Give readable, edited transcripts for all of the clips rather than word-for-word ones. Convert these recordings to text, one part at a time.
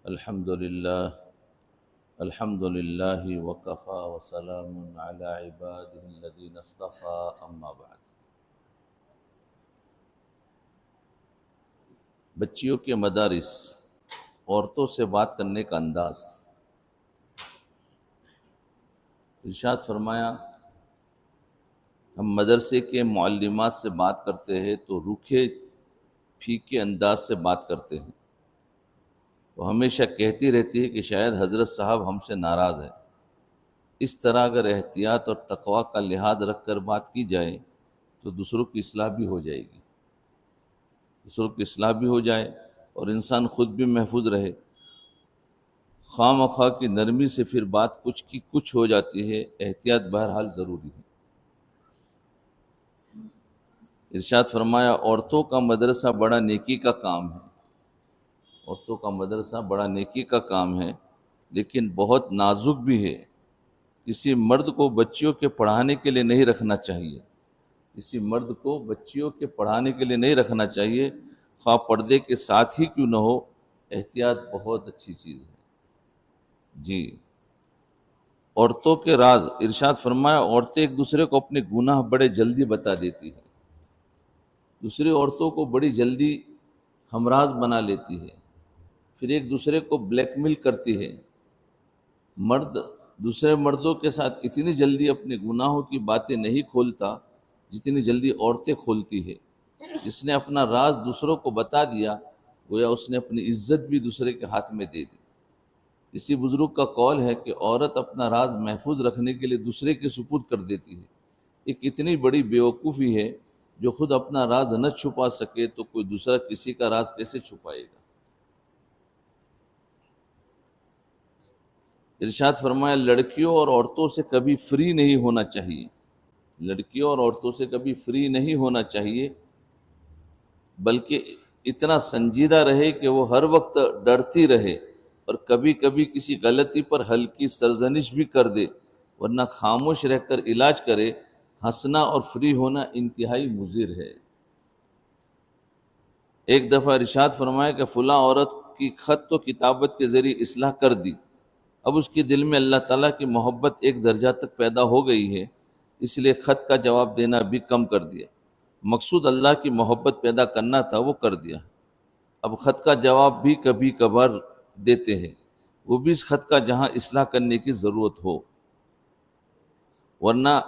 الحمد لله الحمد لله وكفى وسلام على عباده الذين اصطفى اما بعد۔ بچیوں کے مدارس، عورتوں سے بات کرنے کا انداز۔ ارشاد فرمایا، ہم مدرسے کے معلمات سے بات کرتے ہیں تو روکھے پھیکے انداز سے بات کرتے ہیں۔ وہ ہمیشہ کہتی رہتی ہے کہ شاید حضرت صاحب ہم سے ناراض ہے۔ اس طرح اگر احتیاط اور تقوی کا لحاظ رکھ کر بات کی جائے تو دوسروں کی اصلاح بھی ہو جائے گی، دوسروں کی اصلاح بھی ہو جائے اور انسان خود بھی محفوظ رہے۔ خواہ مخواہ کی نرمی سے پھر بات کچھ کی کچھ ہو جاتی ہے۔ احتیاط بہرحال ضروری ہے۔ ارشاد فرمایا، عورتوں کا مدرسہ بڑا نیکی کا کام ہے۔ عورتوں کا مدرسہ بڑا نیکی کا کام ہے، لیکن بہت نازک بھی ہے۔ کسی مرد کو بچیوں کے پڑھانے کے لیے نہیں رکھنا چاہیے، کسی مرد کو بچیوں کے پڑھانے کے لیے نہیں رکھنا چاہیے، خواہ پردے کے ساتھ ہی کیوں نہ ہو۔ احتیاط بہت اچھی چیز ہے۔ جی، عورتوں کے راز۔ ارشاد فرمایا، عورتیں ایک دوسرے کو اپنے گناہ بڑے جلدی بتا دیتی ہیں، دوسری عورتوں کو بڑی جلدی ہمراز بنا لیتی ہے، پھر ایک دوسرے کو بلیک میل کرتی ہے۔ مرد دوسرے مردوں کے ساتھ اتنی جلدی اپنے گناہوں کی باتیں نہیں کھولتا جتنی جلدی عورتیں کھولتی ہے۔ جس نے اپنا راز دوسروں کو بتا دیا، گویا اس نے اپنی عزت بھی دوسرے کے ہاتھ میں دے دی۔ کسی بزرگ کا قول ہے کہ عورت اپنا راز محفوظ رکھنے کے لیے دوسرے کے سپرد کر دیتی ہے۔ ایک اتنی بڑی بیوقوفی ہے، جو خود اپنا راز نہ چھپا سکے تو کوئی دوسرا کسی کا راز کیسے چھپائے گا۔ ارشاد فرمایا، لڑکیوں اور عورتوں سے کبھی فری نہیں ہونا چاہیے، لڑکیوں اور عورتوں سے کبھی فری نہیں ہونا چاہیے، بلکہ اتنا سنجیدہ رہے کہ وہ ہر وقت ڈرتی رہے اور کبھی کبھی کسی غلطی پر ہلکی سرزنش بھی کر دے، ورنہ خاموش رہ کر علاج کرے۔ ہنسنا اور فری ہونا انتہائی مضر ہے۔ ایک دفعہ ارشاد فرمایا کہ فلاں عورت کی خط و کتابت کے ذریعے اصلاح کر دی، اب اس کے دل میں اللہ تعالیٰ کی محبت ایک درجہ تک پیدا ہو گئی ہے، اس لیے خط کا جواب دینا بھی کم کر دیا۔ مقصود اللہ کی محبت پیدا کرنا تھا، وہ کر دیا۔ اب خط کا جواب بھی کبھی کبھار دیتے ہیں، وہ بھی اس خط کا جہاں اصلاح کرنے کی ضرورت ہو، ورنہ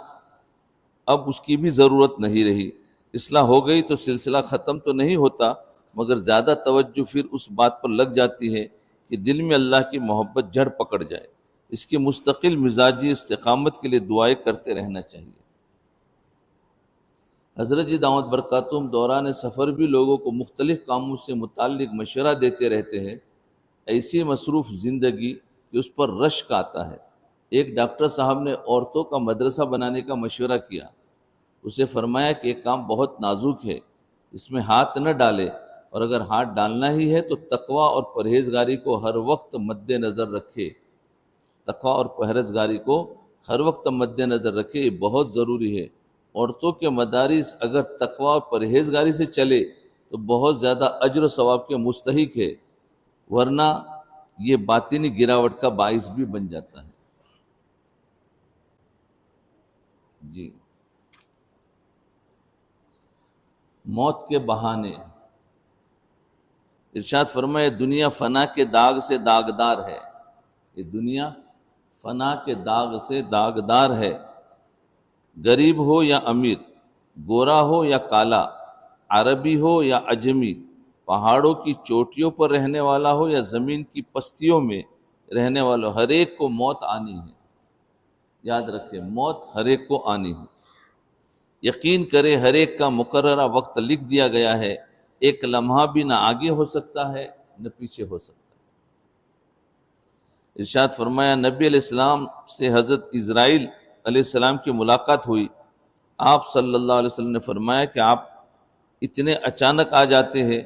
اب اس کی بھی ضرورت نہیں رہی۔ اصلاح ہو گئی تو سلسلہ ختم تو نہیں ہوتا، مگر زیادہ توجہ پھر اس بات پر لگ جاتی ہے کہ دل میں اللہ کی محبت جڑ پکڑ جائے۔ اس کی مستقل مزاجی استقامت کے لیے دعائیں کرتے رہنا چاہیے۔ حضرت جی دعوت برکاتہم دوران سفر بھی لوگوں کو مختلف کاموں سے متعلق مشورہ دیتے رہتے ہیں۔ ایسی مصروف زندگی کہ اس پر رشک آتا ہے۔ ایک ڈاکٹر صاحب نے عورتوں کا مدرسہ بنانے کا مشورہ کیا۔ اسے فرمایا کہ ایک کام بہت نازک ہے، اس میں ہاتھ نہ ڈالے، اور اگر ہاتھ ڈالنا ہی ہے تو تقوی اور پرہیزگاری کو ہر وقت مد نظر رکھے۔ تقوی اور پرہیزگاری کو ہر وقت مد نظر رکھے، یہ بہت ضروری ہے۔ عورتوں کے مدارس اگر تقوی اور پرہیزگاری سے چلے تو بہت زیادہ اجر و ثواب کے مستحق ہے، ورنہ یہ باطنی گراوٹ کا باعث بھی بن جاتا ہے۔ جی، موت کے بہانے۔ ارشاد فرمائے، دنیا فنا کے داغ سے داغدار ہے، یہ دنیا فنا کے داغ سے داغدار ہے۔ غریب ہو یا امیر، گورا ہو یا کالا، عربی ہو یا عجمی، پہاڑوں کی چوٹیوں پر رہنے والا ہو یا زمین کی پستیوں میں رہنے والا ہو، ہر ایک کو موت آنی ہے۔ یاد رکھیں، موت ہر ایک کو آنی ہے۔ یقین کرے ہر ایک کا مقررہ وقت لکھ دیا گیا ہے، ایک لمحہ بھی نہ آگے ہو سکتا ہے نہ پیچھے ہو سکتا ہے۔ ارشاد فرمایا، نبی علیہ السلام سے حضرت اسرائیل علیہ السلام کی ملاقات ہوئی۔ آپ صلی اللہ علیہ وسلم نے فرمایا کہ آپ اتنے اچانک آ جاتے ہیں،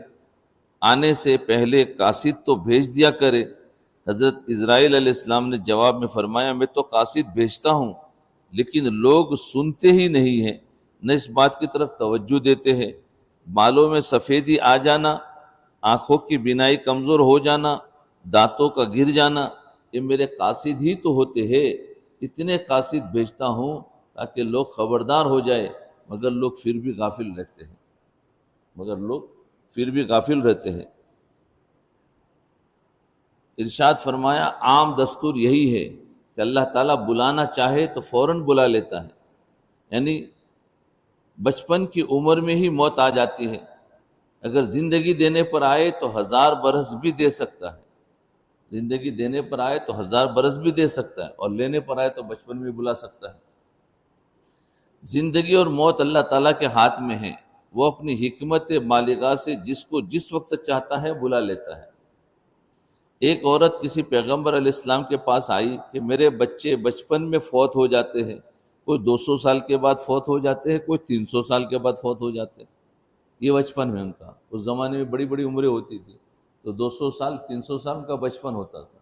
آنے سے پہلے قاصد تو بھیج دیا کرے۔ حضرت اسرائیل علیہ السلام نے جواب میں فرمایا، میں تو قاصد بھیجتا ہوں، لیکن لوگ سنتے ہی نہیں ہیں، نہ اس بات کی طرف توجہ دیتے ہیں۔ بالوں میں سفیدی آ جانا، آنکھوں کی بینائی کمزور ہو جانا، دانتوں کا گر جانا، یہ میرے قاصد ہی تو ہوتے ہیں، اتنے قاصد بھیجتا ہوں تاکہ لوگ خبردار ہو جائے، مگر لوگ پھر بھی غافل رہتے ہیں، مگر لوگ پھر بھی غافل رہتے ہیں۔ ارشاد فرمایا عام دستور یہی ہے کہ اللہ تعالیٰ بلانا چاہے تو فوراً بلا لیتا ہے، یعنی بچپن کی عمر میں ہی موت آ جاتی ہے، اگر زندگی دینے پر آئے تو 1000 برس بھی دے سکتا ہے، زندگی دینے پر آئے تو 1000 برس بھی دے سکتا ہے، اور لینے پر آئے تو بچپن میں بلا سکتا ہے۔ زندگی اور موت اللہ تعالیٰ کے ہاتھ میں ہے، وہ اپنی حکمت بالغہ سے جس کو جس وقت چاہتا ہے بلا لیتا ہے۔ ایک عورت کسی پیغمبر علیہ السلام کے پاس آئی کہ میرے بچے بچپن میں فوت ہو جاتے ہیں، کوئی 200 سال کے بعد فوت ہو جاتے ہیں، کوئی 300 سال کے بعد فوت ہو جاتے ہیں، یہ بچپن میں ان کا، اس زمانے میں بڑی بڑی عمریں ہوتی تھی، تو 200 سال 300 سال کا بچپن ہوتا تھا،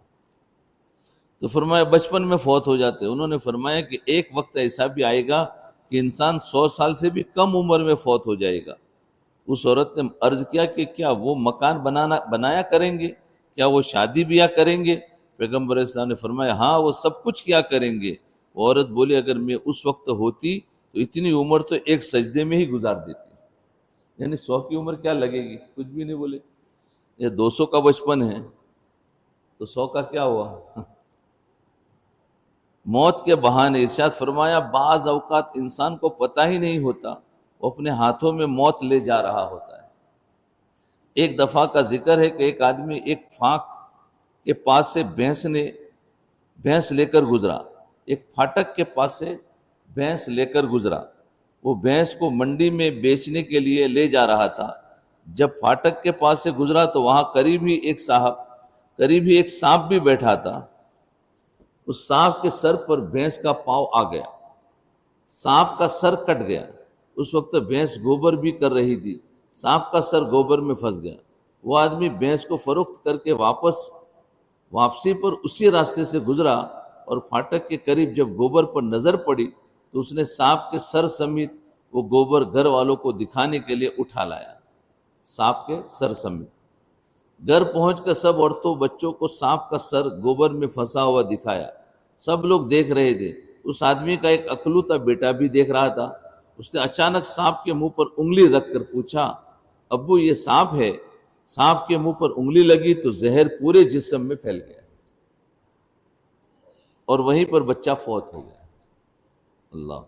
تو فرمایا بچپن میں فوت ہو جاتے ہیں۔ انہوں نے فرمایا کہ ایک وقت ایسا بھی آئے گا کہ انسان 100 سال سے بھی کم عمر میں فوت ہو جائے گا۔ اس عورت نے عرض کیا کہ کیا وہ مکان بنایا کریں گے، کیا وہ شادی بیاہ کریں گے؟ پیغمبر علیہ السلام نے فرمایا ہاں وہ سب کچھ کیا کریں گے۔ وہ عورت بولی اگر میں اس وقت ہوتی تو اتنی عمر تو ایک سجدے میں ہی گزار دیتی، یعنی 100 کی عمر کیا لگے گی، کچھ بھی نہیں بولے، یہ 200 کا بچپن ہے تو 100 کا کیا ہوا۔ موت کے بہانے، ارشاد فرمایا بعض اوقات انسان کو پتہ ہی نہیں ہوتا وہ اپنے ہاتھوں میں موت لے جا رہا ہوتا ہے۔ ایک دفعہ کا ذکر ہے کہ ایک آدمی ایک پھانک کے پاس سے بھینس لے کر گزرا، ایک پھاٹک کے پاس سے بھینس لے کر گزرا، وہ بھینس کو منڈی میں بیچنے کے لیے لے جا رہا تھا۔ جب پھاٹک کے پاس سے گزرا تو وہاں قریب ہی ایک سانپ بھی بیٹھا تھا، اس سانپ کے سر پر بھینس کا پاؤں آ گیا، سانپ کا سر کٹ گیا۔ اس وقت بھینس گوبر بھی کر رہی تھی، سانپ کا سر گوبر میں پھنس گیا۔ وہ آدمی بھینس کو فروخت کر کے واپسی پر اسی راستے سے گزرا، اور پھاٹک کے قریب جب گوبر پر نظر پڑی تو اس نے سانپ کے سر سمیت وہ گوبر گھر والوں کو دکھانے کے لیے اٹھا لایا، سانپ کے سر سمیت۔ گھر پہنچ کر سب عورتوں بچوں کو سانپ کا سر گوبر میں پھنسا ہوا دکھایا، سب لوگ دیکھ رہے تھے، اس آدمی کا ایک اکلوتا بیٹا بھی دیکھ رہا تھا۔ اس نے اچانک سانپ کے منہ پر انگلی رکھ کر پوچھا ابو یہ سانپ ہے؟ سانپ کے منہ پر انگلی لگی تو زہر پورے جسم میں پھیل گیا اور وہیں پر بچہ فوت ہو گیا۔ اللہ،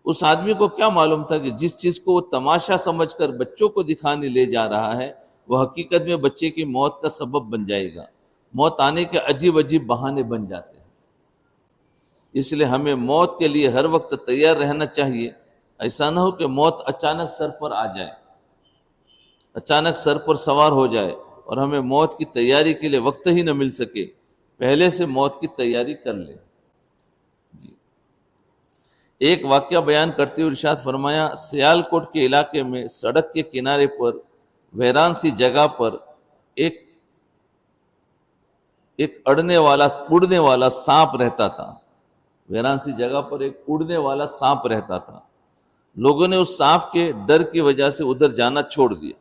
اس آدمی کو کیا معلوم تھا کہ جس چیز کو وہ تماشا سمجھ کر بچوں کو دکھانے لے جا رہا ہے وہ حقیقت میں بچے کی موت کا سبب بن جائے گا۔ موت آنے کے عجیب عجیب بہانے بن جاتے ہیں، اس لیے ہمیں موت کے لیے ہر وقت تیار رہنا چاہیے۔ ایسا نہ ہو کہ موت اچانک سر پر آ جائے، اچانک سر پر سوار ہو جائے اور ہمیں موت کی تیاری کے لیے وقت ہی نہ مل سکے، پہلے سے موت کی تیاری کر لیں۔ جی، ایک واقعہ بیان کرتے ہوئے ارشاد فرمایا سیالکوٹ کے علاقے میں سڑک کے کنارے پر ویران سی جگہ پر ایک اڑنے والا سانپ رہتا تھا، ویران سی جگہ پر ایک اڑنے والا سانپ رہتا تھا۔ لوگوں نے اس سانپ کے ڈر کی وجہ سے ادھر جانا چھوڑ دیا۔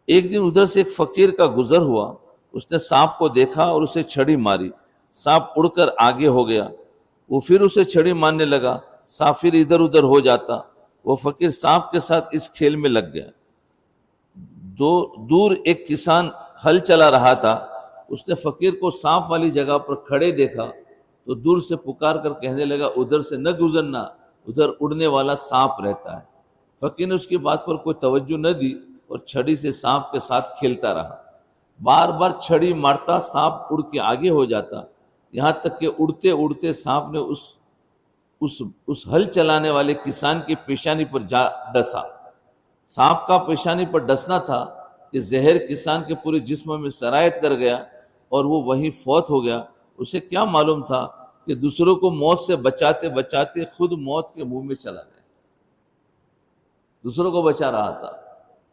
ایک دن ادھر سے ایک فقیر کا گزر ہوا، اس نے سانپ کو دیکھا اور اسے چھڑی ماری، سانپ اڑ کر آگے ہو گیا، وہ پھر اسے چھڑی مارنے لگا، سانپ پھر ادھر ادھر ہو جاتا، وہ فقیر سانپ کے ساتھ اس کھیل میں لگ گیا۔ دور ایک کسان ہل چلا رہا تھا، اس نے فقیر کو سانپ والی جگہ پر کھڑے دیکھا تو دور سے پکار کر کہنے لگا ادھر سے نہ گزرنا، ادھر اڑنے والا سانپ رہتا ہے۔ فقیر نے اس کی بات پر کوئی توجہ نہ دی اور چھڑی سے سانپ کے ساتھ کھیلتا رہا، بار بار چھڑی مارتا، سانپ اڑ کے آگے ہو جاتا، یہاں تک کہ اڑتے اڑتے سانپ نے اس ہل چلانے والے کسان کی پیشانی پر جا ڈسا۔ سانپ کا پیشانی پر ڈسنا تھا کہ زہر کسان کے پورے جسم میں سرایت کر گیا اور وہ وہیں فوت ہو گیا۔ اسے کیا معلوم تھا کہ دوسروں کو موت سے بچاتے بچاتے خود موت کے منہ میں چلا گیا، دوسروں کو بچا رہا تھا،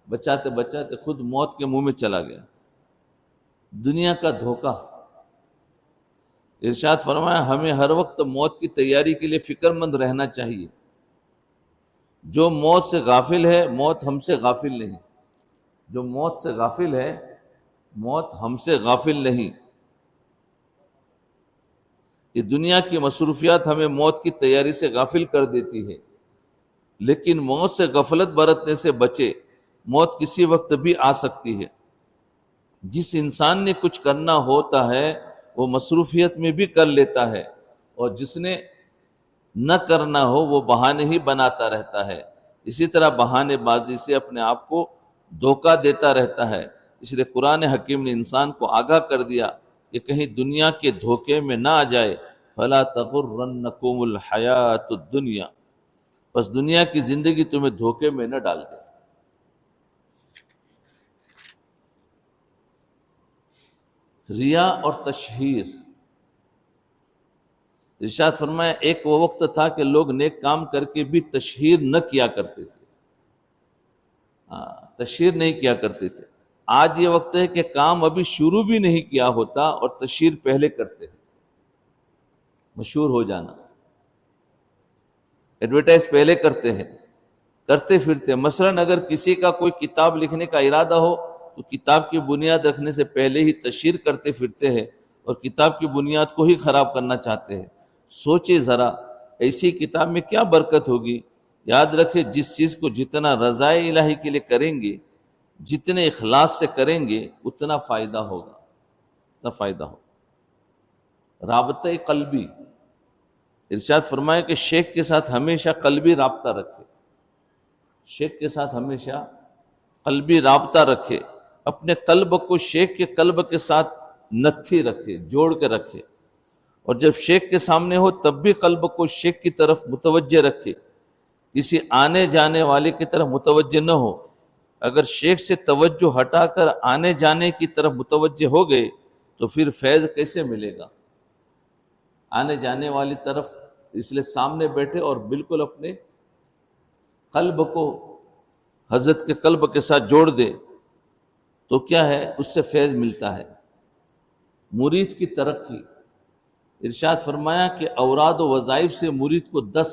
بچاتے بچاتے خود موت کے منہ میں چلا گیا۔ دنیا کا دھوکہ۔ ارشاد فرمایا ہمیں ہر وقت موت کی تیاری کے لیے فکر مند رہنا چاہیے۔ جو موت سے غافل ہے موت ہم سے غافل نہیں، جو موت سے غافل ہے موت ہم سے غافل نہیں۔ یہ دنیا کی مصروفیات ہمیں موت کی تیاری سے غافل کر دیتی ہے، لیکن موت سے غفلت برتنے سے بچے، موت کسی وقت بھی آ سکتی ہے۔ جس انسان نے کچھ کرنا ہوتا ہے وہ مصروفیت میں بھی کر لیتا ہے، اور جس نے نہ کرنا ہو وہ بہانے ہی بناتا رہتا ہے۔ اسی طرح بہانے بازی سے اپنے آپ کو دھوکہ دیتا رہتا ہے۔ اس لیے قرآن حکیم نے انسان کو آگاہ کر دیا کہ کہیں دنیا کے دھوکے میں نہ آ جائے، فَلَا تَغُرَّنَّكُمُ الْحَيَاةُ الدُّنْيَا، بس دنیا کی زندگی تمہیں دھوکے میں نہ ڈال دے۔ ریا اور تشہیر، ارشاد فرمایا ایک وہ وقت تھا کہ لوگ نیک کام کر کے بھی تشہیر نہ کیا کرتے تھے، تشہیر نہیں کیا کرتے تھے۔ آج یہ وقت ہے کہ کام ابھی شروع بھی نہیں کیا ہوتا اور تشہیر پہلے کرتے ہیں، مشہور ہو جانا، ایڈورٹائز پہلے کرتے ہیں، کرتے پھرتے ہیں۔ مثلاً اگر کسی کا کوئی کتاب لکھنے کا ارادہ ہو تو کتاب کی بنیاد رکھنے سے پہلے ہی تشہیر کرتے پھرتے ہیں اور کتاب کی بنیاد کو ہی خراب کرنا چاہتے ہیں۔ سوچے ذرا ایسی کتاب میں کیا برکت ہوگی۔ یاد رکھے جس چیز کو جتنا رضائے الہی کے لیے کریں گے، جتنے اخلاص سے کریں گے اتنا فائدہ ہوگا، اتنا فائدہ ہوگا۔ رابطہ قلبی، ارشاد فرمایا کہ شیخ کے ساتھ ہمیشہ قلبی رابطہ رکھے، شیخ کے ساتھ ہمیشہ قلبی رابطہ رکھے، اپنے قلب کو شیخ کے قلب کے ساتھ نتھی رکھے، جوڑ کے رکھے، اور جب شیخ کے سامنے ہو تب بھی قلب کو شیخ کی طرف متوجہ رکھے، کسی آنے جانے والے کی طرف متوجہ نہ ہو۔ اگر شیخ سے توجہ ہٹا کر آنے جانے کی طرف متوجہ ہو گئے تو پھر فیض کیسے ملے گا؟ آنے جانے والی طرف، اس لیے سامنے بیٹھے اور بالکل اپنے قلب کو حضرت کے قلب کے ساتھ جوڑ دے تو کیا ہے، اس سے فیض ملتا ہے۔ مرید کی ترقی، ارشاد فرمایا کہ اوراد و وظائف سے مرید کو 10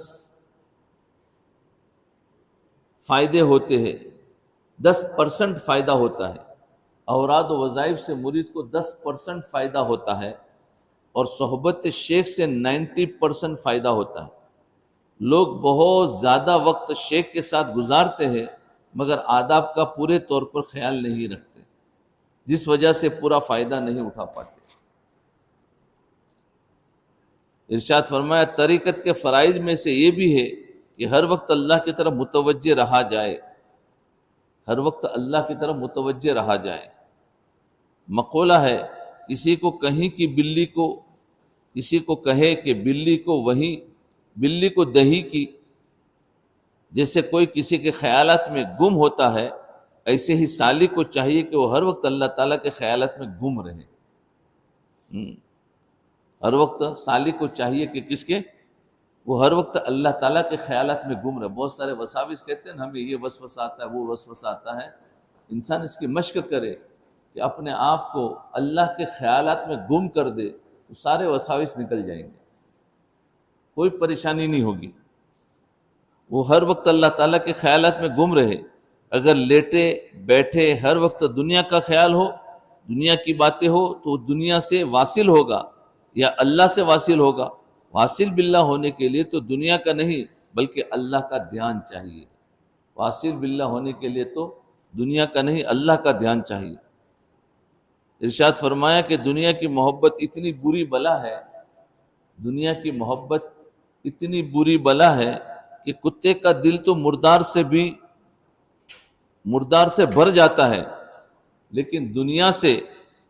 فائدے ہوتے ہیں، 10% فائدہ ہوتا ہے۔ اوراد و وظائف سے مرید کو 10% فائدہ ہوتا ہے، اور صحبت شیخ سے 90% فائدہ ہوتا ہے۔ لوگ بہت زیادہ وقت شیخ کے ساتھ گزارتے ہیں مگر آداب کا پورے طور پر خیال نہیں رکھتے، جس وجہ سے پورا فائدہ نہیں اٹھا پاتے۔ ارشاد فرمایا طریقت کے فرائض میں سے یہ بھی ہے کہ ہر وقت اللہ کی طرف متوجہ رہا جائے، ہر وقت اللہ کی طرف متوجہ رہا جائے۔ مقولہ ہے، کسی کو کہیں کہ بلی کو، کسی کو کہے کہ بلی کو دہی کی، جیسے کوئی کسی کے خیالات میں گم ہوتا ہے، ایسے ہی سالک کو چاہیے کہ وہ ہر وقت اللہ تعالیٰ کے خیالات میں گم رہے۔ ہر وقت سالک کو چاہیے کہ کس کے، وہ ہر وقت اللہ تعالیٰ کے خیالات میں گم رہے۔ بہت سارے وساوس کہتے ہیں نا، ہمیں یہ وسوسہ آتا ہے، وہ وسوسہ آتا ہے۔ انسان اس کی مشق کرے کہ اپنے آپ کو اللہ کے خیالات میں گم کر دے تو سارے وساوس نکل جائیں گے، کوئی پریشانی نہیں ہوگی۔ وہ ہر وقت اللہ تعالیٰ کے خیالات میں گم رہے۔ اگر لیٹے بیٹھے ہر وقت دنیا کا خیال ہو، دنیا کی باتیں ہو، تو دنیا سے واصل ہوگا یا اللہ سے واصل ہوگا؟ واصل باللہ ہونے کے لیے تو دنیا کا نہیں بلکہ اللہ کا دھیان چاہیے۔ واصل باللہ ہونے کے لیے تو دنیا کا نہیں اللہ کا دھیان چاہیے۔ ارشاد فرمایا کہ دنیا کی محبت اتنی بری بلا ہے، دنیا کی محبت اتنی بری بلا ہے کہ کتے کا دل تو مردار سے بھر جاتا ہے، لیکن دنیا سے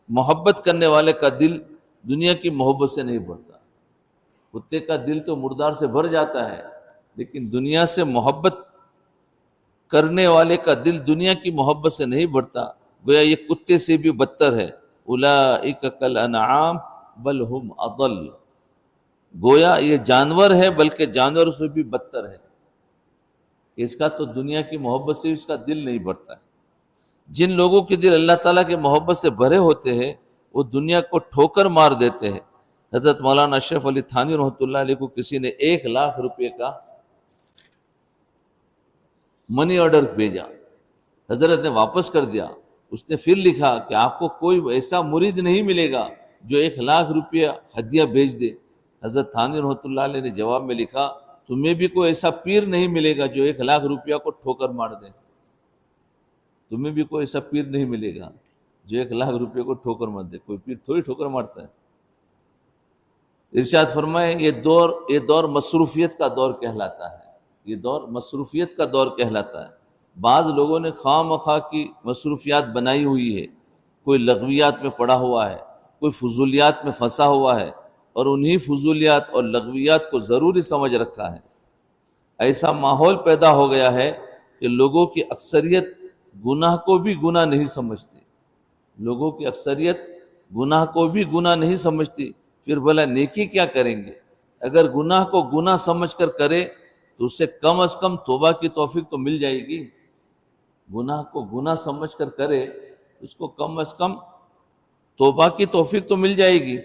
محبت کرنے والے کا دل دنیا کی محبت سے نہیں بھرتا۔ کتے کا دل تو مردار سے بھر جاتا ہے، لیکن دنیا سے محبت کرنے والے کا دل دنیا کی محبت سے نہیں بھرتا۔ گویا یہ کتے سے بھی بدتر ہے۔ اولئک کالانعام بل ہم اضل، گویا یہ جانور ہے بلکہ جانور سے بھی بدتر ہے، کہ اس کا تو دنیا کی محبت سے اس کا دل نہیں بھرتا ہے۔ جن لوگوں کے دل اللہ تعالیٰ کے محبت سے بھرے ہوتے ہیں وہ دنیا کو ٹھوکر مار دیتے ہیں۔ حضرت مولانا اشرف علی تھانوی رحمۃ اللہ علیہ کو کسی نے 1,00,000 روپے کا منی آرڈر بھیجا، حضرت نے واپس کر دیا۔ اس نے پھر لکھا کہ آپ کو کوئی ایسا مرید نہیں ملے گا جو 1,00,000 روپیہ ہدیہ بھیج دے، حضرت تھانوی رحمۃ اللہ علیہ نے جواب میں لکھا، تمہیں بھی کوئی ایسا پیر نہیں ملے گا جو 1,00,000 روپیہ کو ٹھوکر مار دے، تمہیں بھی کوئی ایسا پیر نہیں ملے گا جو 1,00,000 روپے کو ٹھوکر مار دے، کوئی پیر تھوڑی ٹھوکر مارتا ہے۔ ارشاد فرمائے یہ دور مصروفیت کا دور کہلاتا ہے، یہ دور مصروفیت کا دور کہلاتا ہے۔ بعض لوگوں نے خواہ مخواہ کی مصروفیات بنائی ہوئی ہے، کوئی لغویات میں پڑا ہوا ہے، کوئی فضولیات میں پھنسا ہوا ہے، اور انہی فضولیات اور لغویات کو ضروری سمجھ رکھا ہے۔ ایسا ماحول پیدا ہو گیا ہے کہ لوگوں کی اکثریت گناہ کو بھی گناہ نہیں سمجھتی، لوگوں کی اکثریت گناہ کو بھی گناہ نہیں سمجھتی، پھر بھلا نیکی کیا کریں گے؟ اگر گناہ کو گناہ سمجھ کر کرے تو اسے کم از کم توبہ کی توفیق تو مل جائے گی۔ گناہ کو گناہ سمجھ کر کرے اس کو کم از کم توبہ کی توفیق تو مل جائے گی۔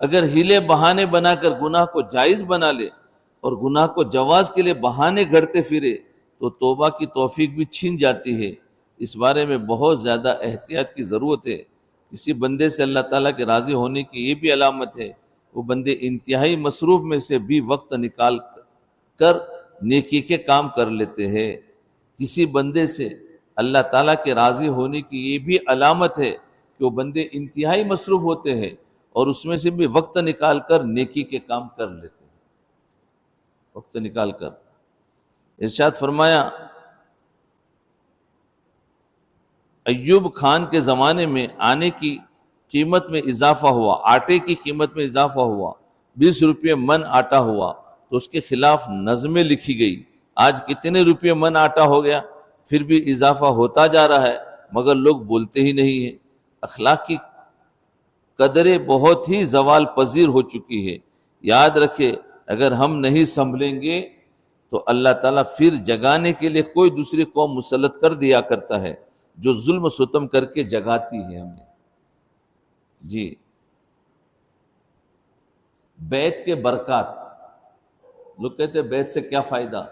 اگر ہیلے بہانے بنا کر گناہ کو جائز بنا لے اور گناہ کو جواز کے لیے بہانے گھڑتے پھرے تو توبہ کی توفیق بھی چھین جاتی ہے۔ اس بارے میں بہت زیادہ احتیاط کی ضرورت ہے۔ کسی بندے سے اللہ تعالیٰ کے راضی ہونے کی یہ بھی علامت ہے، وہ بندے انتہائی مصروف میں سے بھی وقت نکال کر نیکی کے کام کر لیتے ہیں۔ کسی بندے سے اللہ تعالیٰ کے راضی ہونے کی یہ بھی علامت ہے کہ وہ بندے انتہائی مصروف ہوتے ہیں اور اس میں سے بھی وقت نکال کر نیکی کے کام کر لیتے ہیں، وقت نکال کر۔ ارشاد فرمایا ایوب خان کے زمانے میں آنے کی قیمت میں اضافہ ہوا، آٹے کی قیمت میں اضافہ ہوا، 20 روپے من آٹا ہوا تو اس کے خلاف نظمیں لکھی گئی۔ آج کتنے روپے من آٹا ہو گیا، پھر بھی اضافہ ہوتا جا رہا ہے مگر لوگ بولتے ہی نہیں ہیں۔ اخلاق کی قدریں بہت ہی زوال پذیر ہو چکی ہے۔ یاد رکھے اگر ہم نہیں سنبھلیں گے تو اللہ تعالیٰ پھر جگانے کے لیے کوئی دوسری قوم مسلط کر دیا کرتا ہے جو ظلم و ستم کر کے جگاتی ہے ہمیں۔ جی، بیت کے برکات، لوگ کہتے ہیں بیت سے کیا فائدہ؟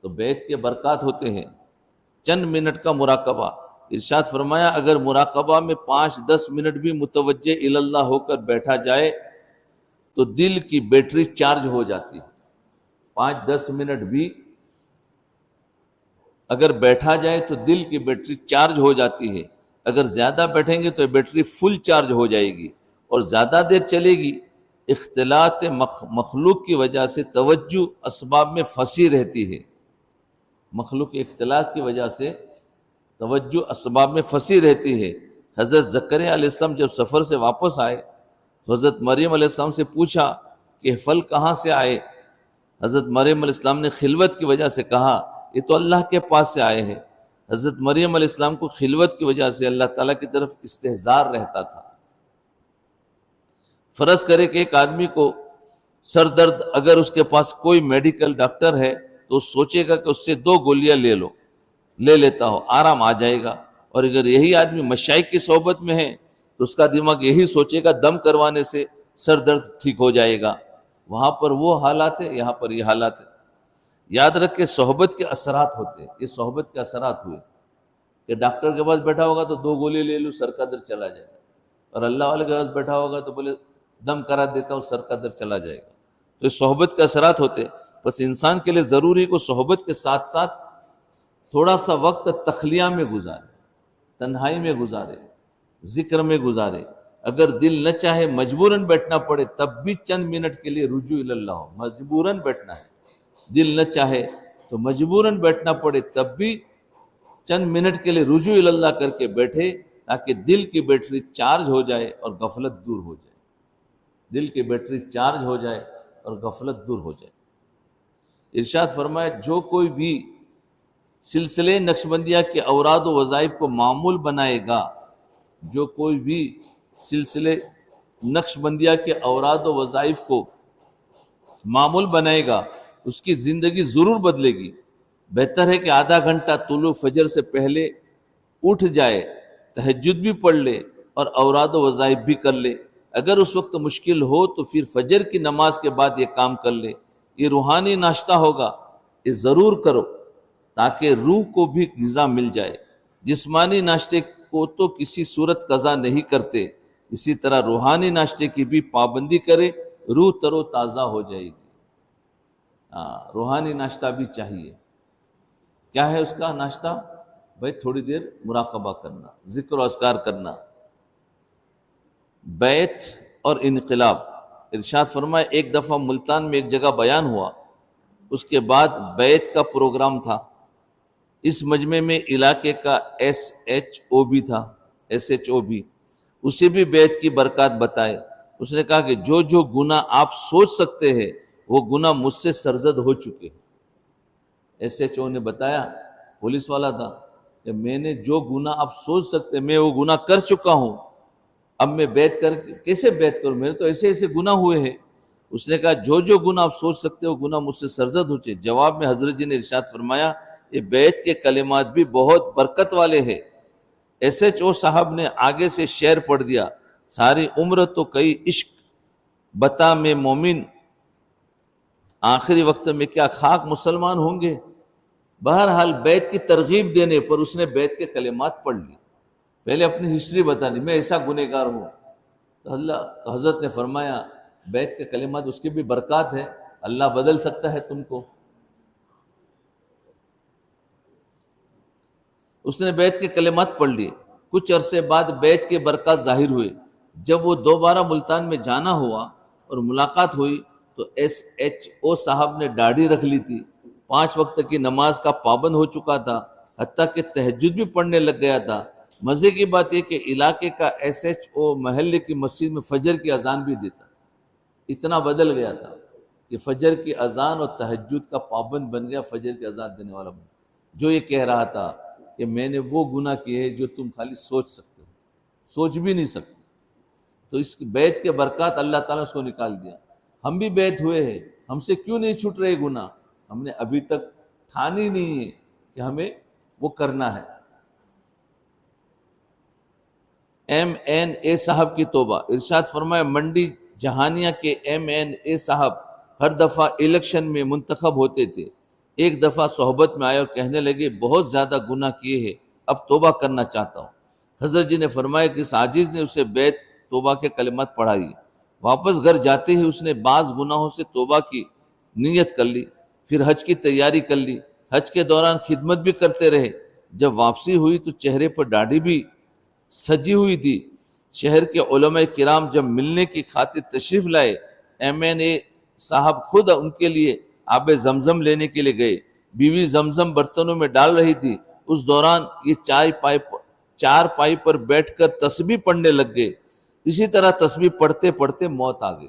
تو بیت کے برکات ہوتے ہیں چند منٹ کا مراقبہ۔ ارشاد فرمایا اگر مراقبہ میں 5-10 منٹ بھی متوجہ اللہ ہو کر بیٹھا جائے تو دل کی بیٹری چارج ہو جاتی ہے۔ 5-10 منٹ بھی اگر بیٹھا جائے تو دل کی بیٹری چارج ہو جاتی ہے۔ اگر زیادہ بیٹھیں گے تو بیٹری فل چارج ہو جائے گی اور زیادہ دیر چلے گی۔ اختلاط مخلوق کی وجہ سے توجہ اسباب میں پھنسی رہتی ہے، مخلوق کے اختلاط کی وجہ سے توجہ اسباب میں پھنسی رہتی ہے۔ حضرت زکریا علیہ السلام جب سفر سے واپس آئے تو حضرت مریم علیہ السلام سے پوچھا کہ پھل کہاں سے آئے؟ حضرت مریم علیہ السلام نے خلوت کی وجہ سے کہا یہ تو اللہ کے پاس سے آئے ہیں۔ حضرت مریم علیہ السلام کو خلوت کی وجہ سے اللہ تعالیٰ کی طرف استحضار رہتا تھا۔ فرض کرے کہ ایک آدمی کو سر درد، اگر اس کے پاس کوئی میڈیکل ڈاکٹر ہے تو سوچے گا کہ اس سے 2 گولیاں لے لیتا ہو، آرام آ جائے گا۔ اور اگر یہی آدمی مشائخ کی صحبت میں ہے تو اس کا دماغ یہی سوچے گا دم کروانے سے سر درد ٹھیک ہو جائے گا۔ وہاں پر وہ حالات ہے، یہاں پر یہ حالات ہے۔ یاد رکھ کے صحبت کے اثرات ہوتے ہیں، یہ صحبت کے اثرات ہوئے کہ ڈاکٹر کے پاس بیٹھا ہوگا تو 2 گولی لے لوں سر کا درد چلا جائے گا، اور اللہ والے کے پاس بیٹھا ہوگا تو بولے دم کرا دیتا ہوں سر کا درد چلا جائے گا۔ تو یہ صحبت کے اثرات ہوتے ہیں۔ بس انسان کے لیے ضروری کو صحبت کے ساتھ ساتھ تھوڑا سا وقت تخلیہ میں گزارے، تنہائی میں گزارے، ذکر میں گزارے۔ اگر دل نہ چاہے مجبوراً بیٹھنا پڑے تب بھی چند منٹ کے لیے رجوع اللہ ہو، مجبوراً بیٹھنا ہے۔ دل نہ چاہے تو مجبوراً بیٹھنا پڑے تب بھی چند منٹ کے لیے رجوع اللہ کر کے بیٹھے تاکہ دل کی بیٹری چارج ہو جائے اور غفلت دور ہو جائے، دل کی بیٹری چارج ہو جائے اور غفلت دور ہو جائے۔ ارشاد فرمایا جو کوئی بھی سلسلے نقشبندیہ کے اوراد و وظائف کو معمول بنائے گا، جو کوئی بھی سلسلے نقشبندیہ کے اوراد و وظائف کو معمول بنائے گا اس کی زندگی ضرور بدلے گی۔ بہتر ہے کہ آدھا گھنٹہ طلوع فجر سے پہلے اٹھ جائے، تہجد بھی پڑھ لے اور اوراد و وظائف بھی کر لے۔ اگر اس وقت مشکل ہو تو پھر فجر کی نماز کے بعد یہ کام کر لے۔ یہ روحانی ناشتہ ہوگا، یہ ضرور کرو تاکہ روح کو بھی غذا مل جائے۔ جسمانی ناشتے کو تو کسی صورت قضا نہیں کرتے، اسی طرح روحانی ناشتے کی بھی پابندی کرے، روح تر و تازہ ہو جائے گی۔ روحانی ناشتہ بھی چاہیے۔ کیا ہے اس کا ناشتہ؟ بھائی تھوڑی دیر مراقبہ کرنا، ذکر و اذکار کرنا۔ بیت اور انقلاب، ارشاد فرمائے ایک دفعہ ملتان میں ایک جگہ بیان ہوا، اس کے بعد بیت کا پروگرام تھا۔ اس مجمع میں علاقے کا SHO بھی تھا، SHO بھی، اسے بھی بیت کی برکات بتائے۔ اس نے کہا کہ جو جو گناہ آپ سوچ سکتے ہیں وہ گناہ مجھ سے سرزد ہو چکے۔ SHO نے بتایا، پولیس والا تھا، کہ میں نے جو گناہ آپ سوچ سکتے میں وہ گناہ کر چکا ہوں، اب میں بیت کر کیسے بیت کروں، میرے تو ایسے ایسے گناہ ہوئے ہیں۔ اس نے کہا جو جو گناہ آپ سوچ سکتے وہ گناہ مجھ سے سرزد ہو چکے۔ جواب میں حضرت جی نے ارشاد فرمایا یہ بیت کے کلمات بھی بہت برکت والے ہیں۔ SHO صاحب نے آگے سے شعر پڑھ دیا، ساری عمر تو کئی عشق بتا میں مومن، آخری وقت میں کیا خاک مسلمان ہوں گے۔ بہرحال بیت کی ترغیب دینے پر اس نے بیت کے کلمات پڑھ لی، پہلے اپنی ہسٹری بتا دی، میں ایسا گنہگار ہوں۔ تو حضرت نے فرمایا بیت کے کلمات اس کی بھی برکات ہے، اللہ بدل سکتا ہے تم کو۔ اس نے بیت کے کلمات پڑھ لیے، کچھ عرصے بعد بیت کے برکات ظاہر ہوئے۔ جب وہ دوبارہ ملتان میں جانا ہوا اور ملاقات ہوئی تو SHO صاحب نے داڑھی رکھ لی تھی، 5 وقت کی نماز کا پابند ہو چکا تھا، حتیٰ کہ تہجد بھی پڑھنے لگ گیا تھا۔ مزے کی بات یہ کہ علاقے کا SHO محلے کی مسجد میں فجر کی اذان بھی دیتا، اتنا بدل گیا تھا کہ فجر کی اذان اور تہجد کا پابند بن گیا، فجر کی اذان دینے والا بن گیا۔ جو یہ کہہ رہا تھا کہ میں نے وہ گناہ کیے ہیں جو تم خالی سوچ سکتے ہو، سوچ بھی نہیں سکتے، تو اس بیت کے برکات اللہ تعالیٰ نے اس کو نکال دیا۔ ہم بھی بیت ہوئے ہیں، ہم سے کیوں نہیں چھوٹ رہے گناہ؟ ہم نے ابھی تک ٹھانی نہیں ہے کہ ہمیں وہ کرنا ہے۔ MNA صاحب کی توبہ، ارشاد فرمایا منڈی جہانیہ کے MNA صاحب ہر دفعہ الیکشن میں منتخب ہوتے تھے۔ ایک دفعہ صحبت میں آئے اور کہنے لگے بہت زیادہ گناہ کیے ہیں، اب توبہ کرنا چاہتا ہوں۔ حضرت جی نے فرمایا کہ اس عاجز نے اسے بیت توبہ کے کلمات پڑھائی۔ واپس گھر جاتے ہی اس نے بعض گناہوں سے توبہ کی نیت کر لی، پھر حج کی تیاری کر لی، حج کے دوران خدمت بھی کرتے رہے۔ جب واپسی ہوئی تو چہرے پر داڑھی بھی سجی ہوئی تھی۔ شہر کے علماء کرام جب ملنے کی خاطر تشریف لائے، MNA صاحب خود ان کے لیے آب زمزم لینے کے لیے گئے۔ بیوی زمزم برتنوں میں ڈال رہی تھی، اس دوران یہ چار پائی پر بیٹھ کر تسبیح پڑھنے لگ گئے۔ اسی طرح تسبیح پڑھتے پڑھتے موت آ گئی۔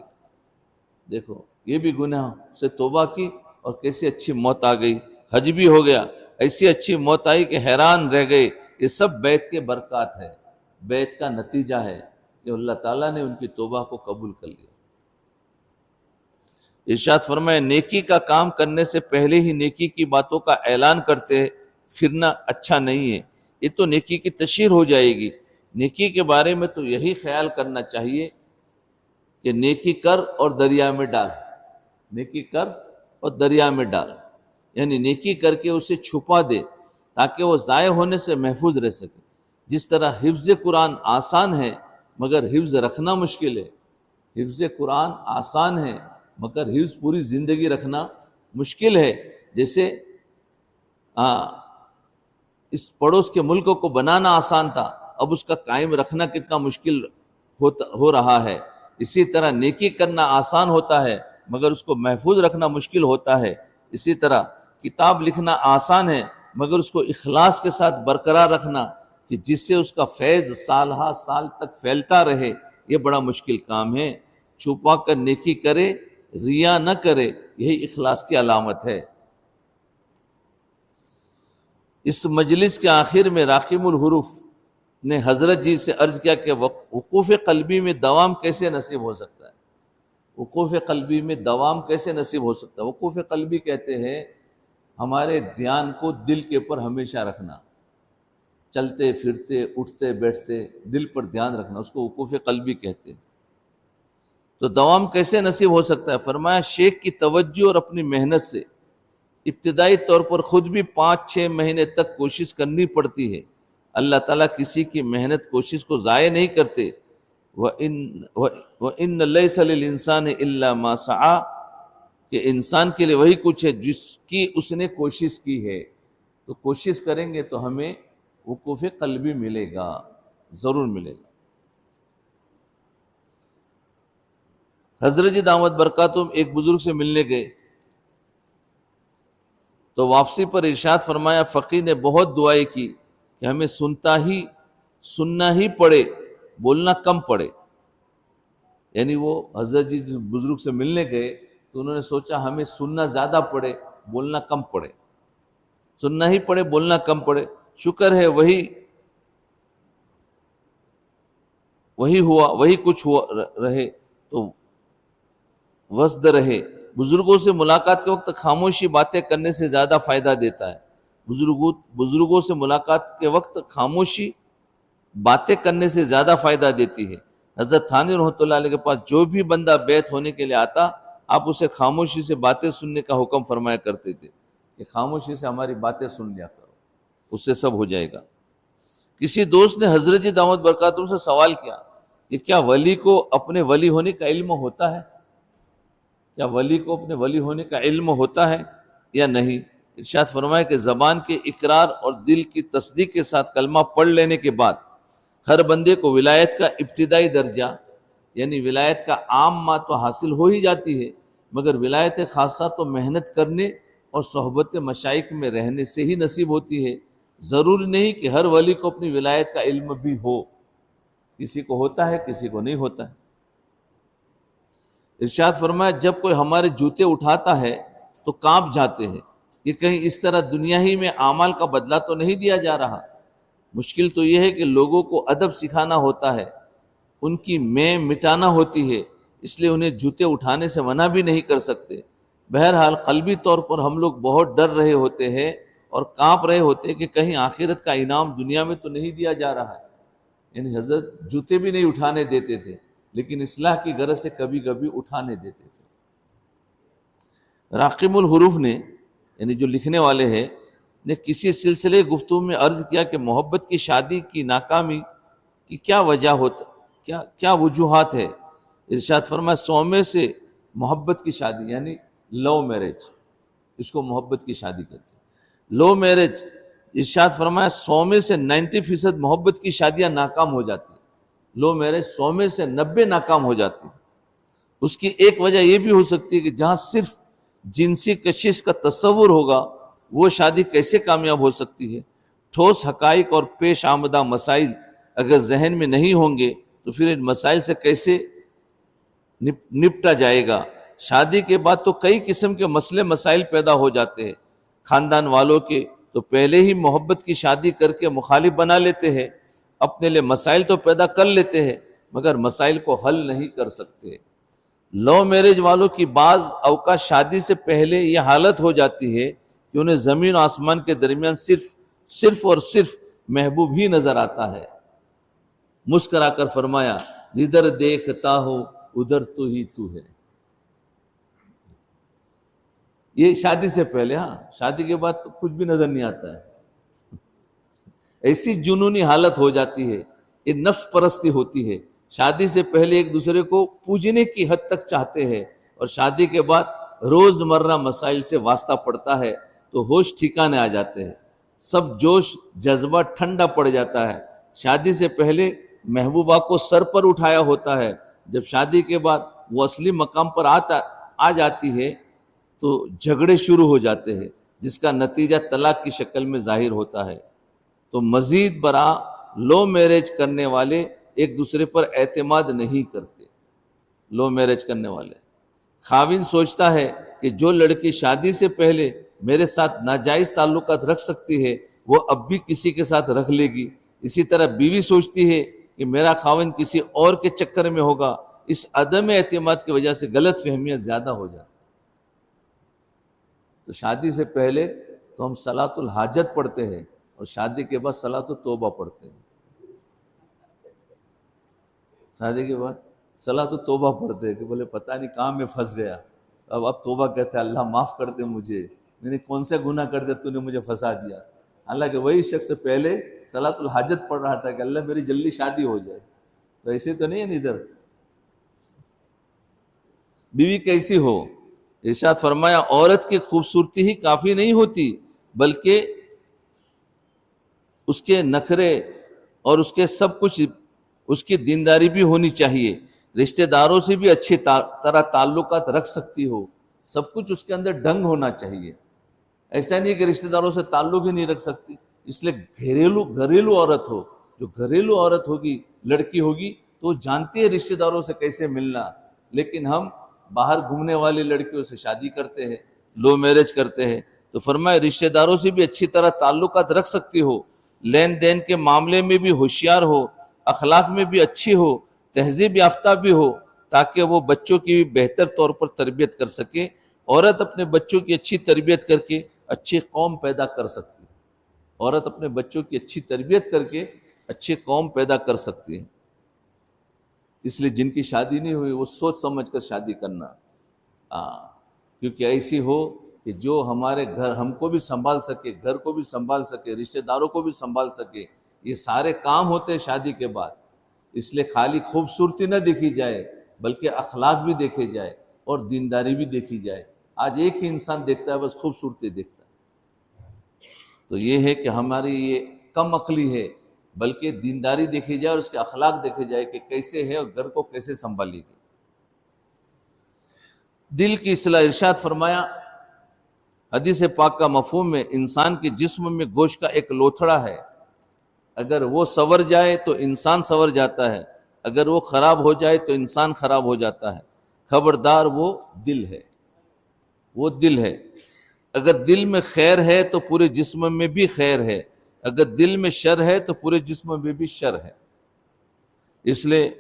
دیکھو یہ بھی گناہ سے توبہ کی اور کیسی اچھی موت آ گئی، حج بھی ہو گیا، ایسی اچھی موت آئی کہ حیران رہ گئے۔ یہ سب بیت کے برکات ہے، بیت کا نتیجہ ہے کہ اللہ تعالیٰ نے ان کی توبہ کو قبول کر لیا۔ ارشاد فرمائے نیکی کا کام کرنے سے پہلے ہی نیکی کی باتوں کا اعلان کرتے پھرنا اچھا نہیں ہے، یہ تو نیکی کی تشہیر ہو جائے گی۔ نیکی کے بارے میں تو یہی خیال کرنا چاہیے کہ نیکی کر اور دریا میں ڈال، نیکی کر اور دریا میں ڈال، یعنی نیکی کر کے اسے چھپا دے تاکہ وہ ضائع ہونے سے محفوظ رہ سکے۔ جس طرح حفظ قرآن آسان ہے مگر حفظ رکھنا مشکل ہے، حفظ قرآن آسان ہے مگر حفظ پوری زندگی رکھنا مشکل ہے۔ جیسے اس پڑوس کے ملک کو بنانا آسان تھا، اب اس کا قائم رکھنا کتنا مشکل ہو رہا ہے۔ اسی طرح نیکی کرنا آسان ہوتا ہے مگر اس کو محفوظ رکھنا مشکل ہوتا ہے۔ اسی طرح کتاب لکھنا آسان ہے مگر اس کو اخلاص کے ساتھ برقرار رکھنا کہ جس سے اس کا فیض سالہ سال تک پھیلتا رہے، یہ بڑا مشکل کام ہے۔ چھپا کر نیکی کرے، ریا نہ کرے، یہی اخلاص کی علامت ہے۔ اس مجلس کے آخر میں راقم الحروف نے حضرت جی سے عرض کیا کہ وقوف قلبی میں دوام کیسے نصیب ہو سکتا ہے؟ وقوف قلبی میں دوام کیسے نصیب ہو سکتا ہے؟ وقوف قلبی کہتے ہیں ہمارے دھیان کو دل کے اوپر ہمیشہ رکھنا، چلتے پھرتے اٹھتے بیٹھتے دل پر دھیان رکھنا، اس کو وقوف قلبی کہتے ہیں۔ تو دوام کیسے نصیب ہو سکتا ہے؟ فرمایا شیخ کی توجہ اور اپنی محنت سے۔ ابتدائی طور پر خود بھی 5-6 مہینے تک کوشش کرنی پڑتی ہے۔ اللہ تعالیٰ کسی کی محنت کوشش کو ضائع نہیں کرتے۔ وَإِنَّ لَيْسَ لِلْإِنسَانِ إِلَّا مَا سَعَى، کہ انسان کے لیے وہی کچھ ہے جس کی اس نے کوشش کی ہے. تو کوشش کریں گے تو ہمیں وقوف قلبی ملے گا، ضرور ملے گا. حضرت جی دامت برکاتہم ایک بزرگ سے ملنے گئے تو واپسی پر ارشاد فرمایا، فقیر نے بہت دعائیں کی کہ ہمیں سننا ہی پڑے، بولنا کم پڑے. یعنی وہ حضرت جی جس بزرگ سے ملنے گئے تو انہوں نے سوچا ہمیں سننا زیادہ پڑے، بولنا کم پڑے. سننا ہی پڑے، بولنا کم پڑے. شکر ہے وہی ہوا، وہی کچھ ہوا رہے تو وسد رہے. بزرگوں سے ملاقات کے وقت خاموشی باتیں کرنے سے زیادہ فائدہ دیتا ہے. بزرگوں سے ملاقات کے وقت خاموشی باتیں کرنے سے زیادہ فائدہ دیتی ہے. حضرت تھانوی رحمۃ اللہ علیہ کے پاس جو بھی بندہ بیعت ہونے کے لیے آتا، آپ اسے خاموشی سے باتیں سننے کا حکم فرمایا کرتے تھے کہ خاموشی سے ہماری باتیں سن لیا کرو، اس سے سب ہو جائے گا. کسی دوست نے حضرت جی دامت برکاتہم سے سوال کیا کہ کیا ولی کو اپنے ولی ہونے کا علم ہوتا ہے؟ کیا ولی کو اپنے ولی ہونے کا علم ہوتا ہے یا نہیں؟ ارشاد فرمایا کہ زبان کے اقرار اور دل کی تصدیق کے ساتھ کلمہ پڑھ لینے کے بعد ہر بندے کو ولایت کا ابتدائی درجہ، یعنی ولایت کا عام ماں تو حاصل ہو ہی جاتی ہے، مگر ولایت خاصہ تو محنت کرنے اور صحبت مشائخ میں رہنے سے ہی نصیب ہوتی ہے. ضروری نہیں کہ ہر ولی کو اپنی ولایت کا علم بھی ہو، کسی کو ہوتا ہے، کسی کو نہیں ہوتا ہے. ارشاد فرمایا جب کوئی ہمارے جوتے اٹھاتا ہے تو کانپ جاتے ہیں کہ کہیں اس طرح دنیا ہی میں اعمال کا بدلہ تو نہیں دیا جا رہا. مشکل تو یہ ہے کہ لوگوں کو ادب سکھانا ہوتا ہے، ان کی میں مٹانا ہوتی ہے، اس لیے انہیں جوتے اٹھانے سے منع بھی نہیں کر سکتے. بہرحال قلبی طور پر ہم لوگ بہت ڈر رہے ہوتے ہیں اور کانپ رہے ہوتے ہیں کہ کہیں آخرت کا انعام دنیا میں تو نہیں دیا جا رہا ہے. یعنی حضرت جوتے بھی نہیں اٹھانے دیتے تھے، لیکن اصلاح کی غرض سے کبھی کبھی اٹھانے دیتے تھے. راقم الحروف نے، یعنی جو لکھنے والے ہیں، نے کسی سلسلے گفتگو میں عرض کیا کہ محبت کی شادی کی ناکامی کی کیا وجہ کیا وجوہات ہے؟ ارشاد فرمایا سومے سے محبت کی شادی، یعنی لو میرج، اس کو محبت کی شادی کہتے ہیں. لو میرج، ارشاد فرمایا 100 میں سے 90% محبت کی شادیاں ناکام ہو جاتی ہیں. لو میرج 100 میں سے 90 ناکام ہو جاتی ہیں. اس کی ایک وجہ یہ بھی ہو سکتی ہے کہ جہاں صرف جنسی کشش کا تصور ہوگا وہ شادی کیسے کامیاب ہو سکتی ہے؟ ٹھوس حقائق اور پیش آمدہ مسائل اگر ذہن میں نہیں ہوں گے تو پھر ان مسائل سے کیسے نپٹا جائے گا؟ شادی کے بعد تو کئی قسم کے مسئلے مسائل پیدا ہو جاتے ہیں. خاندان والوں کے تو پہلے ہی محبت کی شادی کر کے مخالف بنا لیتے ہیں، اپنے لیے مسائل تو پیدا کر لیتے ہیں مگر مسائل کو حل نہیں کر سکتے. لو میرج والوں کی بعض اوقات شادی سے پہلے یہ حالت ہو جاتی ہے کہ انہیں زمین و آسمان کے درمیان صرف اور صرف محبوب ہی نظر آتا ہے. مسکرا کر فرمایا جدھر دیکھتا ہو ادھر تو ہی تو ہے. یہ شادی سے پہلے. ہاں شادی کے بعد تو کچھ بھی نظر نہیں آتا ہے. ایسی جنونی حالت ہو جاتی ہے، یہ نفس پرستی ہوتی ہے. شادی سے پہلے ایک دوسرے کو پوجنے کی حد تک چاہتے ہیں اور شادی کے بعد روز مرہ مسائل سے واسطہ پڑتا ہے تو ہوش ٹھکانے آ جاتے ہیں، سب جوش جذبہ ٹھنڈا پڑ جاتا ہے. شادی سے پہلے محبوبہ کو سر پر اٹھایا ہوتا ہے، جب شادی کے بعد وہ اصلی مقام پر آ جاتی ہے تو جھگڑے شروع ہو جاتے ہیں جس کا نتیجہ طلاق کی شکل میں ظاہر ہوتا ہے. تو مزید برآں لو میرج کرنے والے ایک دوسرے پر اعتماد نہیں کرتے. لو میرج کرنے والے خاوند سوچتا ہے کہ جو لڑکی شادی سے پہلے میرے ساتھ ناجائز تعلقات رکھ سکتی ہے وہ اب بھی کسی کے ساتھ رکھ لے گی. اسی طرح بیوی سوچتی ہے کہ میرا خاوند کسی اور کے چکر میں ہوگا. اس عدم اعتماد کی وجہ سے غلط فہمیاں زیادہ ہو جاتی. تو شادی سے پہلے تو ہم صلاۃ الحاجت پڑھتے ہیں اور شادی کے بعد صلاۃ التوبہ پڑھتے ہیں. شادی کے بعد صلاۃ التوبہ پڑھتے ہیں کہ بولے پتہ نہیں کہاں میں پھنس گیا. اب توبہ کہتے ہیں اللہ معاف کر دے مجھے، میں نے کون سے گناہ کر دیا تو نے مجھے پھنسا دیا. حالانکہ وہی شخص پہلے صلاۃ الحاجت پڑھ رہا تھا کہ اللہ میری جلدی شادی ہو جائے. تو ایسے تو نہیں ہے ادھر. بیوی کیسی ہو؟ ارشاد فرمایا عورت کی خوبصورتی ہی کافی نہیں ہوتی بلکہ اس کے نخرے اور اس کے سب کچھ، اس کی دینداری بھی ہونی چاہیے. رشتہ داروں سے بھی اچھی طرح تعلقات رکھ سکتی ہو، سب کچھ اس کے اندر ڈنگ ہونا چاہیے. ایسا نہیں کہ رشتہ داروں سے تعلق ہی نہیں رکھ سکتی. اس لیے گھریلو عورت ہو، جو گھریلو عورت ہوگی، لڑکی ہوگی، تو وہ جانتی ہے رشتہ داروں سے کیسے ملنا. لیکن ہم باہر گھومنے والی لڑکیوں سے شادی کرتے ہیں، لو میرج کرتے ہیں. تو فرمایا رشتہ داروں سے بھی اچھی طرح تعلقات رکھ سکتی ہو، لین دین کے معاملے میں بھی ہوشیار ہو، اخلاق میں بھی اچھی ہو، تہذیب یافتہ بھی ہو، تاکہ وہ بچوں کی بھی بہتر طور پر تربیت کر سکے. عورت اپنے بچوں کی اچھی تربیت کر کے اچھی قوم پیدا کر سکتی ہے. عورت اپنے بچوں کی اچھی تربیت کر کے اچھی قوم پیدا کر سکتی ہے. اس لیے جن کی شادی نہیں ہوئی وہ سوچ سمجھ کر شادی کرنا، کیونکہ ایسی ہو کہ جو ہمارے گھر ہم کو بھی سنبھال سکے، گھر کو بھی سنبھال سکے، رشتہ داروں کو بھی سنبھال سکے. یہ سارے کام ہوتے ہیں شادی کے بعد. اس لیے خالی خوبصورتی نہ دیکھی جائے بلکہ اخلاق بھی دیکھے جائے اور دینداری بھی دیکھی جائے. آج ایک ہی انسان دیکھتا ہے، بس خوبصورتی دیکھتا ہے. تو یہ ہے کہ ہماری یہ کم عقلی ہے، بلکہ دینداری دیکھی جائے اور اس کے اخلاق دیکھے جائے کہ کیسے ہے اور گھر کو کیسے سنبھالے گی. دل کی اصلاح. ارشاد فرمایا حدیث پاک کا مفہوم ہے انسان کے جسم میں گوشت کا ایک لوتھڑا ہے، اگر وہ سنور جائے تو انسان سنور جاتا ہے، اگر وہ خراب ہو جائے تو انسان خراب ہو جاتا ہے. خبردار وہ دل ہے، وہ دل ہے. اگر دل میں خیر ہے تو پورے جسم میں بھی خیر ہے، اگر دل میں شر ہے تو پورے جسم میں بھی شر ہے. اس لیے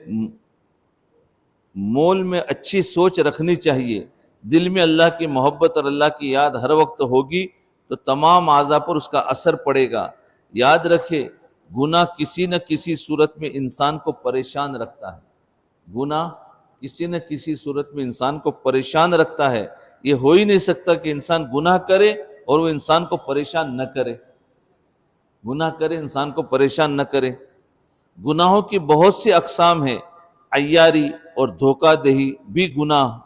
مول میں اچھی سوچ رکھنی چاہیے. دل میں اللہ کی محبت اور اللہ کی یاد ہر وقت ہوگی تو تمام اعضاء پر اس کا اثر پڑے گا. یاد رکھے گناہ کسی نہ کسی صورت میں انسان کو پریشان رکھتا ہے. گناہ کسی نہ کسی صورت میں انسان کو پریشان رکھتا ہے. یہ ہو ہی نہیں سکتا کہ انسان گناہ کرے اور وہ انسان کو پریشان نہ کرے. گناہ کرے انسان کو پریشان نہ کرے. گناہوں کی بہت سی اقسام ہیں. عیاری اور دھوکہ دہی بھی گناہ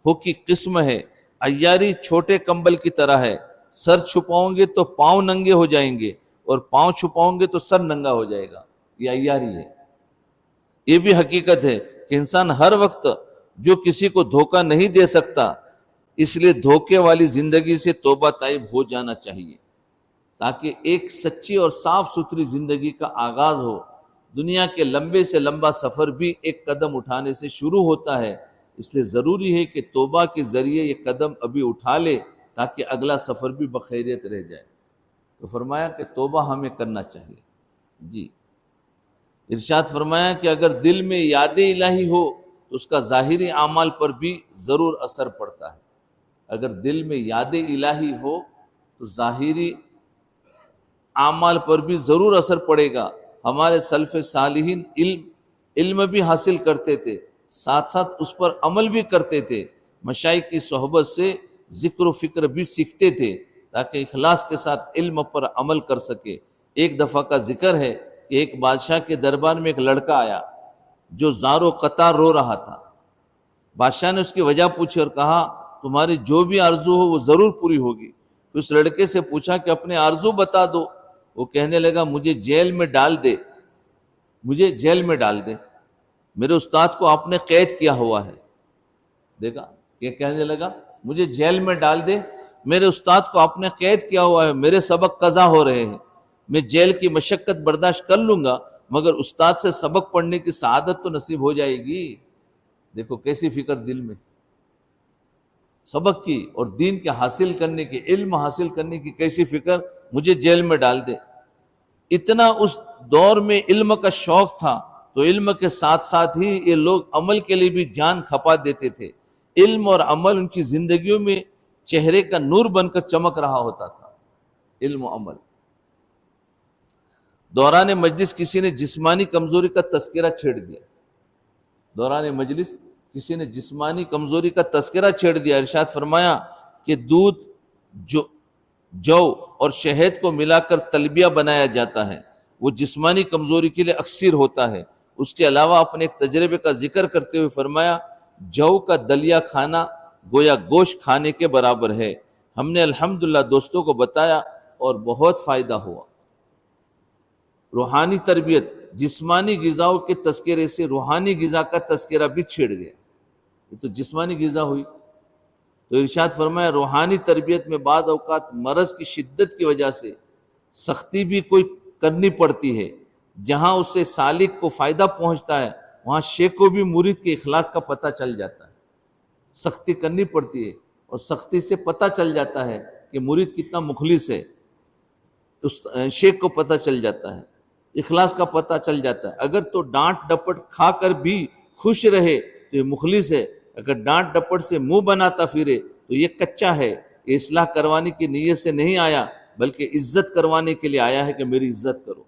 ہو کی قسم ہے. عیاری چھوٹے کمبل کی طرح ہے، سر چھپاؤں گے تو پاؤں ننگے ہو جائیں گے اور پاؤں چھپاؤں گے تو سر ننگا ہو جائے گا. یہ عیاری ہے. یہ بھی حقیقت ہے کہ انسان ہر وقت جو کسی کو دھوکہ نہیں دے سکتا، اس لیے دھوکے والی زندگی سے توبہ طائب ہو جانا چاہیے تاکہ ایک سچی اور صاف ستھری زندگی کا آغاز ہو. دنیا کے لمبے سے لمبا سفر بھی ایک قدم اٹھانے سے شروع ہوتا ہے، اس لیے ضروری ہے کہ توبہ کے ذریعے یہ قدم ابھی اٹھا لے تاکہ اگلا سفر بھی بخیریت رہ جائے. تو فرمایا کہ توبہ ہمیں کرنا چاہیے. جی ارشاد فرمایا کہ اگر دل میں یاد الہی ہو تو اس کا ظاہری اعمال پر بھی ضرور اثر پڑتا ہے. اگر دل میں یاد الہی ہو تو ظاہری اعمال پر بھی ضرور اثر پڑے گا. ہمارے سلف صالحین علم بھی حاصل کرتے تھے، ساتھ ساتھ اس پر عمل بھی کرتے تھے. مشائخ کی صحبت سے ذکر و فکر بھی سیکھتے تھے تاکہ اخلاص کے ساتھ علم پر عمل کر سکے. ایک دفعہ کا ذکر ہے کہ ایک بادشاہ کے دربار میں ایک لڑکا آیا جو زار و قطار رو رہا تھا. بادشاہ نے اس کی وجہ پوچھی اور کہا تمہاری جو بھی آرزو ہو وہ ضرور پوری ہوگی. تو اس لڑکے سے پوچھا کہ اپنے آرزو بتا دو. وہ کہنے لگا مجھے جیل میں ڈال دے، مجھے جیل میں ڈال دے، میرے استاد کو آپ نے قید کیا ہوا ہے. دیکھا کہ کہنے لگا مجھے جیل میں ڈال دے، میرے استاد کو آپ نے قید کیا ہوا ہے، میرے سبق قضا ہو رہے ہیں، میں جیل کی مشقت برداشت کر لوں گا مگر استاد سے سبق پڑھنے کی سعادت تو نصیب ہو جائے گی. دیکھو کیسی فکر دل میں، سبق کی اور دین کے حاصل کرنے کی، علم حاصل کرنے کی کیسی فکر، مجھے جیل میں ڈال دے. اتنا اس دور میں علم کا شوق تھا تو علم کے ساتھ ساتھ ہی یہ لوگ عمل کے لیے بھی جان کھپا دیتے تھے. علم اور عمل ان کی زندگیوں میں چہرے کا نور بن کر چمک رہا ہوتا تھا. علم و عمل. دوران مجلس کسی نے جسمانی کمزوری کا تذکرہ چھیڑ دیا. دوران مجلس کسی نے جسمانی کمزوری کا تذکرہ چھیڑ دیا. ارشاد فرمایا کہ دودھ جو اور شہد کو ملا کر تلبیہ بنایا جاتا ہے، وہ جسمانی کمزوری کے لیے اکثر ہوتا ہے. اس کے علاوہ اپنے ایک تجربے کا ذکر کرتے ہوئے فرمایا جو کا دلیا کھانا گویا گوشت کھانے کے برابر ہے. ہم نے الحمدللہ دوستوں کو بتایا اور بہت فائدہ ہوا. روحانی تربیت، جسمانی غذاؤں کے تذکرے سے روحانی غذا کا تذکرہ بھی چھیڑ گیا. یہ تو جسمانی غذا ہوئی. تو ارشاد فرمایا روحانی تربیت میں بعض اوقات مرض کی شدت کی وجہ سے سختی بھی کوئی کرنی پڑتی ہے. جہاں اس سے سالک کو فائدہ پہنچتا ہے وہاں شیخ کو بھی مرید کے اخلاص کا پتہ چل جاتا ہے. سختی کرنی پڑتی ہے اور سختی سے پتہ چل جاتا ہے کہ مرید کتنا مخلص ہے. اس شیخ کو پتہ چل جاتا ہے، اخلاص کا پتہ چل جاتا ہے. اگر تو ڈانٹ ڈپٹ کھا کر بھی خوش رہے تو یہ مخلص ہے. اگر ڈانٹ ڈپٹ سے منہ بناتا پھرے تو یہ کچا ہے. یہ اصلاح کروانے کی نیت سے نہیں آیا بلکہ عزت کروانے کے لیے آیا ہے کہ میری عزت کرو.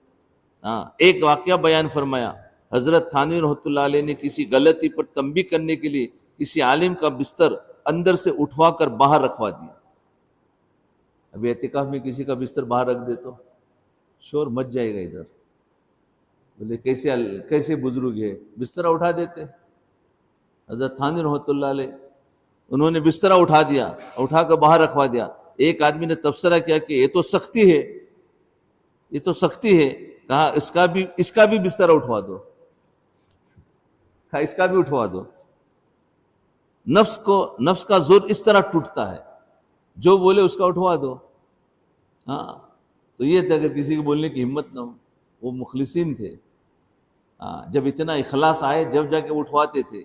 ایک واقعہ بیان فرمایا. حضرت تھانوی رحمۃ اللہ علیہ نے کسی غلطی پر تنبیہ کرنے کے لیے کسی عالم کا بستر اندر سے اٹھوا کر باہر رکھوا دیا. ابھی اعتکاف میں کسی کا بستر باہر رکھ دے تو شور مچ جائے گا ادھر. بولے کیسے بزرگ ہے، بستر اٹھا دیتے. حضرت تھانوی رحمۃ اللہ علیہ انہوں نے بستر اٹھا دیا، اٹھا کر باہر رکھوا دیا. ایک آدمی نے تبصرہ کیا کہ یہ تو سختی ہے، یہ تو سختی ہے. کہا اس کا بھی بستر اٹھوا دو. کہا اس کا بھی اٹھوا دو. نفس کا زور اس طرح ٹوٹتا ہے، جو بولے اس کا اٹھوا دو. تو یہ تھا اگر کسی کو بولنے کی ہمت نہ ہو. وہ مخلصین تھے. جب اتنا اخلاص آئے جب جا کے اٹھواتے تھے.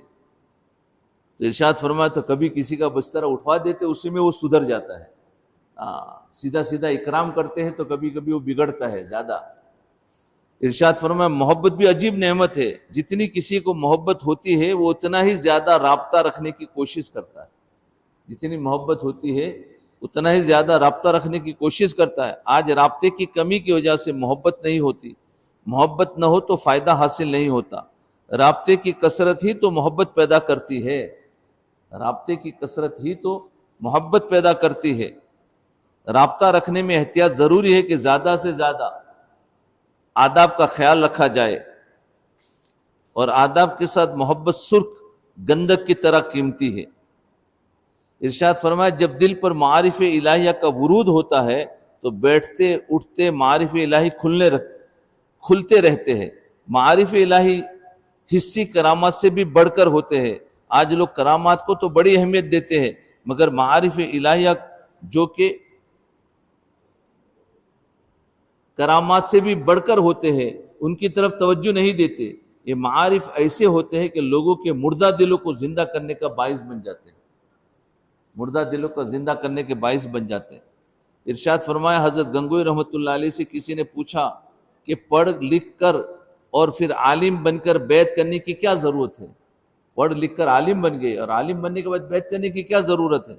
تو ارشاد فرمایا تو کبھی کسی کا بستر اٹھوا دیتے، اسی میں وہ سدھر جاتا ہے. سیدھا سیدھا اکرام کرتے ہیں تو کبھی کبھی وہ بگڑتا ہے زیادہ. ارشاد فرمایا محبت بھی عجیب نعمت ہے. جتنی کسی کو محبت ہوتی ہے وہ اتنا ہی زیادہ رابطہ رکھنے کی کوشش کرتا ہے. جتنی محبت ہوتی ہے اتنا ہی زیادہ رابطہ رکھنے کی کوشش کرتا ہے. آج رابطے کی کمی کی وجہ سے محبت نہیں ہوتی. محبت نہ ہو تو فائدہ حاصل نہیں ہوتا. رابطے کی کثرت ہی تو محبت پیدا کرتی ہے. رابطے کی کثرت ہی تو محبت پیدا کرتی ہے. رابطہ رکھنے میں احتیاط ضروری ہے کہ زیادہ سے زیادہ آداب کا خیال رکھا جائے اور آداب کے ساتھ محبت سرخ گندک کی طرح قیمتی ہے. ارشاد فرمایا جب دل پر معارف الہیہ کا ورود ہوتا ہے تو بیٹھتے اٹھتے معارف الہی کھلتے رہتے ہیں. معارف الہی حسی کرامات سے بھی بڑھ کر ہوتے ہیں. آج لوگ کرامات کو تو بڑی اہمیت دیتے ہیں مگر معارف الہیہ جو کہ کرامات سے بھی بڑھ کر ہوتے ہیں ان کی طرف توجہ نہیں دیتے. یہ معارف ایسے ہوتے ہیں کہ لوگوں کے مردہ دلوں کو زندہ کرنے کا باعث بن جاتے ہیں. مردہ دلوں کو زندہ کرنے کے باعث بن جاتے ہیں. ارشاد فرمایا حضرت گنگوئی رحمۃ اللہ علیہ سے کسی نے پوچھا کہ پڑھ لکھ کر اور پھر عالم بن کر بیعت کرنے کی کیا ضرورت ہے؟ پڑھ لکھ کر عالم بن گئے اور عالم بننے کے بعد بیعت کرنے کی کیا ضرورت ہے؟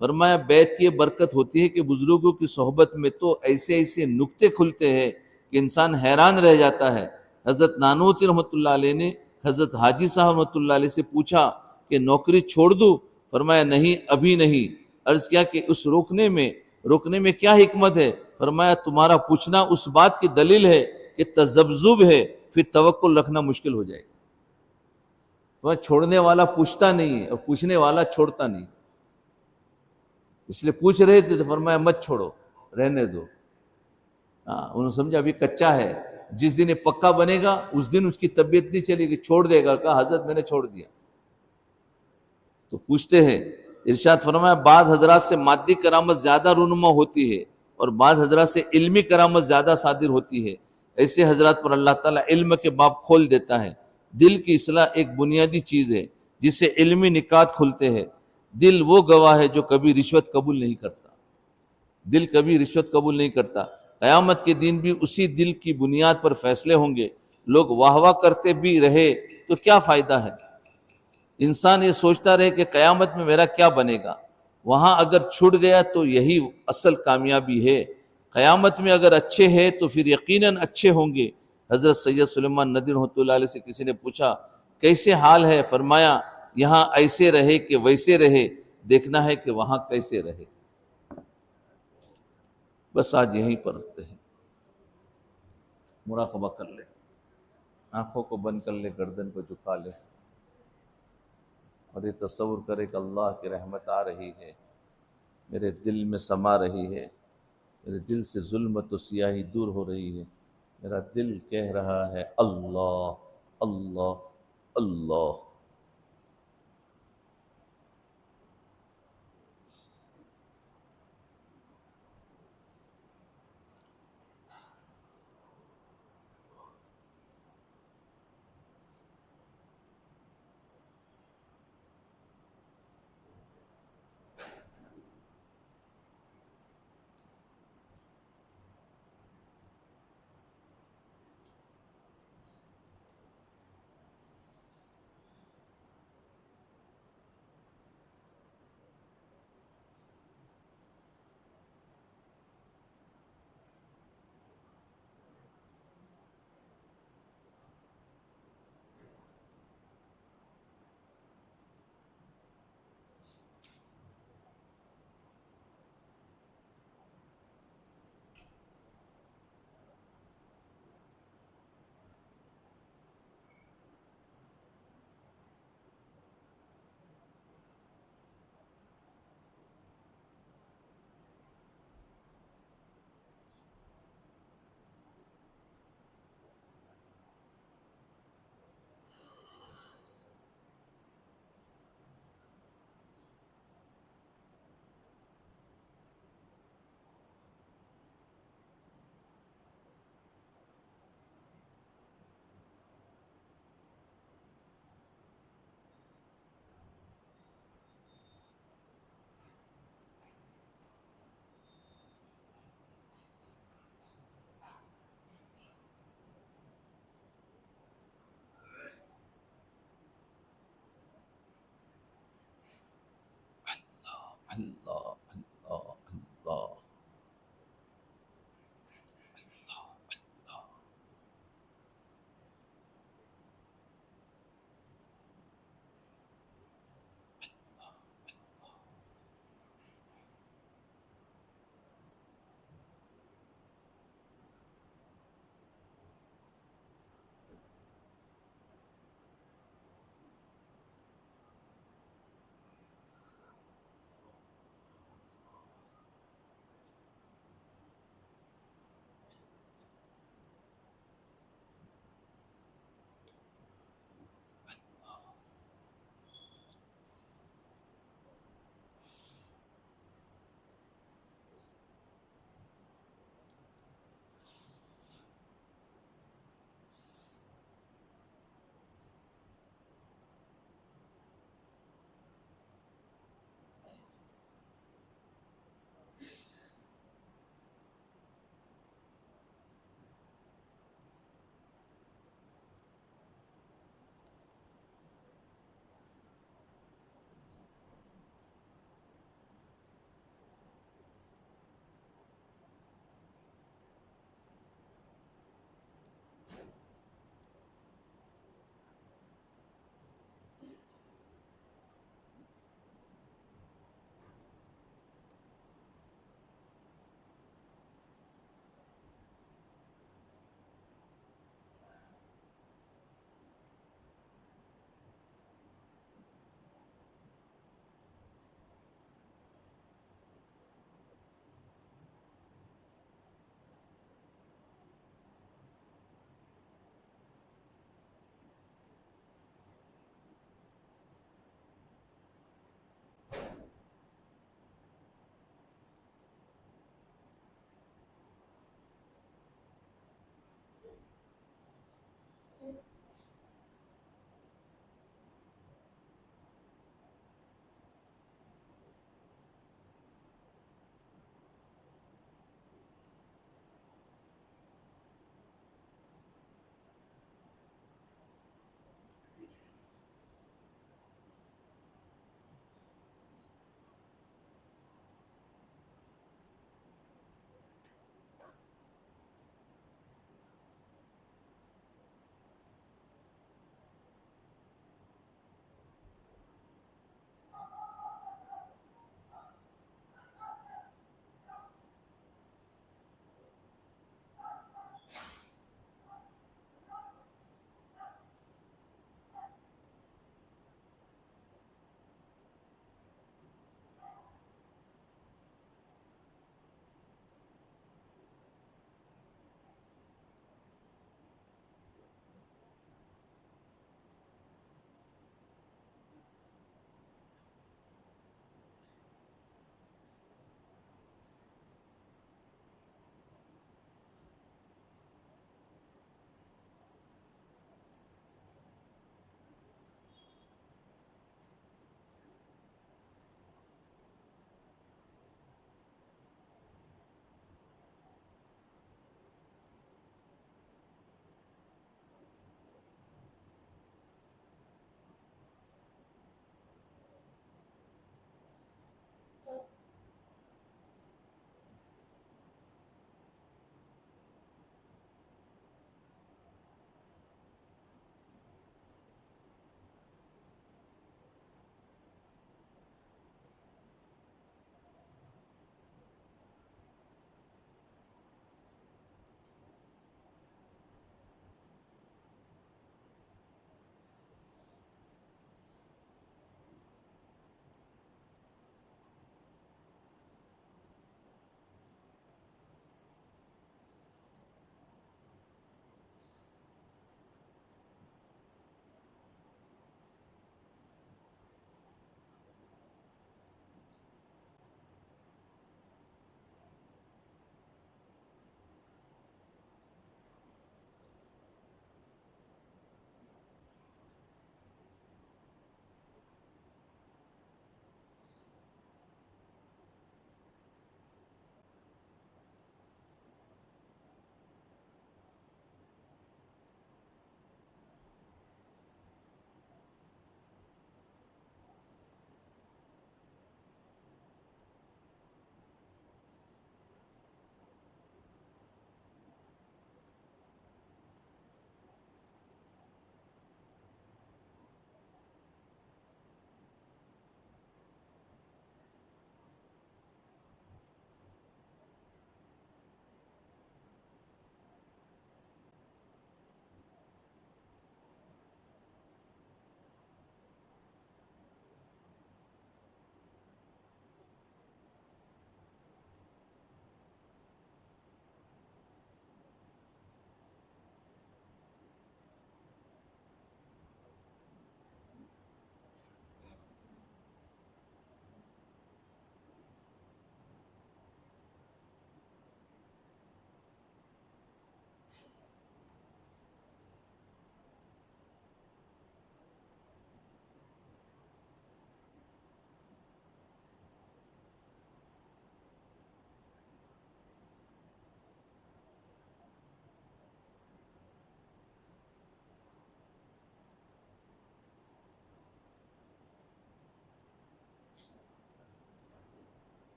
فرمایا بیعت کی برکت ہوتی ہے کہ بزرگوں کی صحبت میں تو ایسے ایسے نکتے کھلتے ہیں کہ انسان حیران رہ جاتا ہے. حضرت نانوتی رحمۃ اللہ علیہ نے حضرت حاجی صاحب رحمۃ اللہ علیہ سے پوچھا کہ نوکری چھوڑ دوں؟ فرمایا نہیں، ابھی نہیں. عرض کیا کہ اس روکنے میں کیا حکمت ہے؟ فرمایا تمہارا پوچھنا اس بات کی دلیل ہے کہ تذبذب ہے، پھر توکل رکھنا مشکل ہو جائے گا. چھوڑنے والا پوچھتا نہیں ہے اور پوچھنے والا چھوڑتا نہیں. اس لیے پوچھ رہے تھے تو فرمایا مت چھوڑو، رہنے دو. انہوں نے سمجھا ابھی کچا ہے، جس دن یہ پکا بنے گا اس دن اس کی طبیعت نہیں چلے گی، چھوڑ دے گا. کہا حضرت میں نے چھوڑ دیا. تو پوچھتے ہیں. ارشاد فرمایا بعض حضرات سے مادی کرامت زیادہ رونما ہوتی ہے اور بعض حضرات سے علمی کرامت زیادہ صادر ہوتی ہے. ایسے حضرات پر اللہ تعالیٰ علم کے باب کھول دیتا ہے. دل کی اصلاح ایک بنیادی چیز ہے جس سے علمی نکات کھلتے ہیں. دل وہ گواہ ہے جو کبھی رشوت قبول نہیں کرتا. دل کبھی رشوت قبول نہیں کرتا. قیامت کے دن بھی اسی دل کی بنیاد پر فیصلے ہوں گے. لوگ واہ واہ کرتے بھی رہے تو کیا فائدہ ہے؟ انسان یہ سوچتا رہے کہ قیامت میں میرا کیا بنے گا. وہاں اگر چھوٹ گیا تو یہی اصل کامیابی ہے. قیامت میں اگر اچھے ہیں تو پھر یقیناً اچھے ہوں گے. حضرت سید سلیمان ندوی رحمۃ اللہ علیہ سے کسی نے پوچھا کیسے حال ہے؟ فرمایا یہاں ایسے رہے کہ ویسے رہے، دیکھنا ہے کہ وہاں کیسے رہے. بس آج یہیں پر رکھتے ہیں، مراقبہ کر لیں. آنکھوں کو بند کر لے، گردن کو جھکا لے، اور یہ تصور کرے کہ اللہ کی رحمت آ رہی ہے، میرے دل میں سما رہی ہے، میرے دل سے ظلمت و سیاہی دور ہو رہی ہے، میرا دل کہہ رہا ہے اللہ اللہ اللہ۔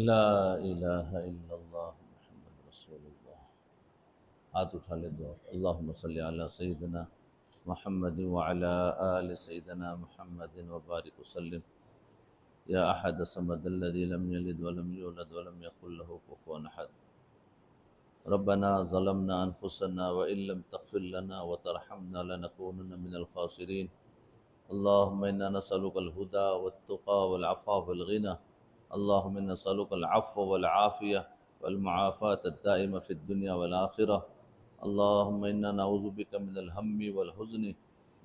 لا الہ الا اللہ محمد رسول اللہ۔ ہاتھ اٹھا لے دعا۔ اللہم صلی علی سیدنا محمد وعلی آل سیدنا محمد وبارک وسلم۔ یا احد الصمد الذی لم یلد ولم یولد ولم یکن له کفوا احد۔ ربنا ظلمنا انفسنا وان لم تغفر لنا وترحمنا لنكونن من الخاسرین۔ اللهم انا نسألك الهدى والتقى والعفاف والغنى۔ اللهم انا نسألك العفو والعافية والمعافاة الدائمة في الدنيا والآخرة۔ اللهم انا نعوذ بك من الهم والحزن،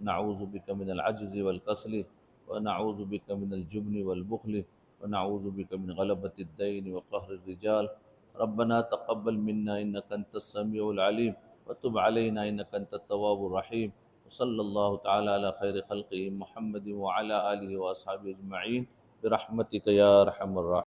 نعوذ بك من العجز والكسل، ونعوذ بك من الجبن والبخل، ونعوذ بك من غلبة الدين وقهر الرجال۔ ربنا تقبل منا انك انت السميع العليم، وتب علينا انك انت التواب الرحيم۔ وصلى الله تعالى على خير خلقه محمد وعلى آله وأصحابه أجمعين برحمتك يا أرحم الراحمين۔